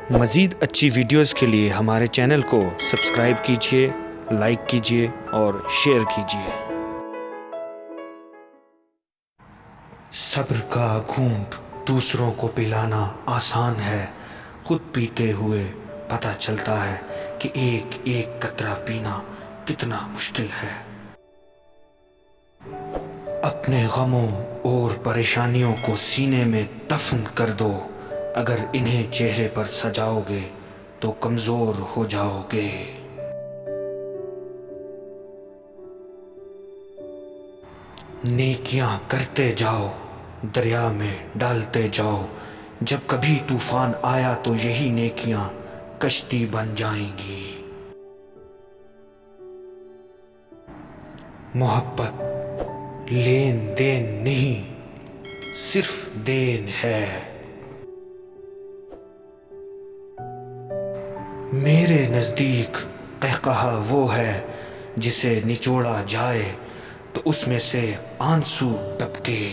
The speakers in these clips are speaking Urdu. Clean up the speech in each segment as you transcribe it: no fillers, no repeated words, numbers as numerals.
مزید اچھی ویڈیوز کے لیے ہمارے چینل کو سبسکرائب کیجیے، لائک کیجیے اور شیئر کیجیے۔ صبر کا گھونٹ دوسروں کو پلانا آسان ہے، خود پیتے ہوئے پتہ چلتا ہے کہ ایک ایک قطرہ پینا کتنا مشکل ہے۔ اپنے غموں اور پریشانیوں کو سینے میں دفن کر دو، اگر انہیں چہرے پر سجاؤ گے تو کمزور ہو جاؤ گے۔ نیکیاں کرتے جاؤ، دریا میں ڈالتے جاؤ، جب کبھی طوفان آیا تو یہی نیکیاں کشتی بن جائیں گی۔ محبت لین دین نہیں، صرف دین ہے۔ میرے نزدیک قہقہا وہ ہے جسے نچوڑا جائے تو اس میں سے آنسو ٹپکے۔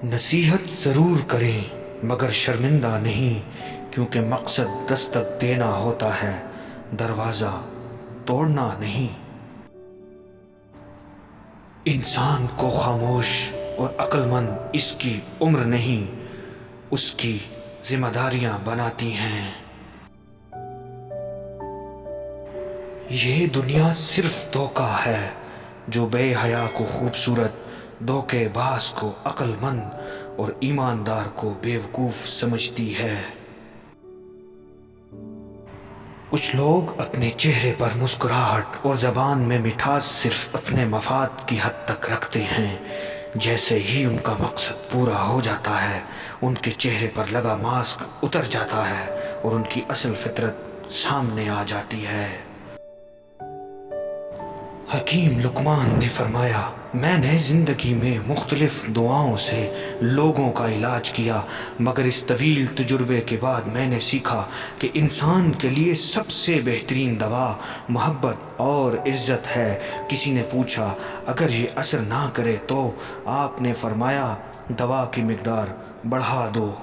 نصیحت ضرور کریں مگر شرمندہ نہیں، کیونکہ مقصد دستک دینا ہوتا ہے، دروازہ توڑنا نہیں۔ انسان کو خاموش اور عقل مند اس کی عمر نہیں، اس کی ذمہ داریاں بناتی ہیں۔ یہ دنیا صرف دھوکہ ہے، جو بے حیا کو خوبصورت، دھوکے باز کو عقل مند اور ایماندار کو بیوقوف سمجھتی ہے۔ کچھ لوگ اپنے چہرے پر مسکراہٹ اور زبان میں مٹھاس صرف اپنے مفاد کی حد تک رکھتے ہیں، جیسے ہی ان کا مقصد پورا ہو جاتا ہے ان کے چہرے پر لگا ماسک اتر جاتا ہے اور ان کی اصل فطرت سامنے آ جاتی ہے۔ حکیم لقمان نے فرمایا، میں نے زندگی میں مختلف دعاؤں سے لوگوں کا علاج کیا، مگر اس طویل تجربے کے بعد میں نے سیکھا کہ انسان کے لیے سب سے بہترین دوا محبت اور عزت ہے۔ کسی نے پوچھا، اگر یہ اثر نہ کرے تو؟ آپ نے فرمایا، دوا کی مقدار بڑھا دو۔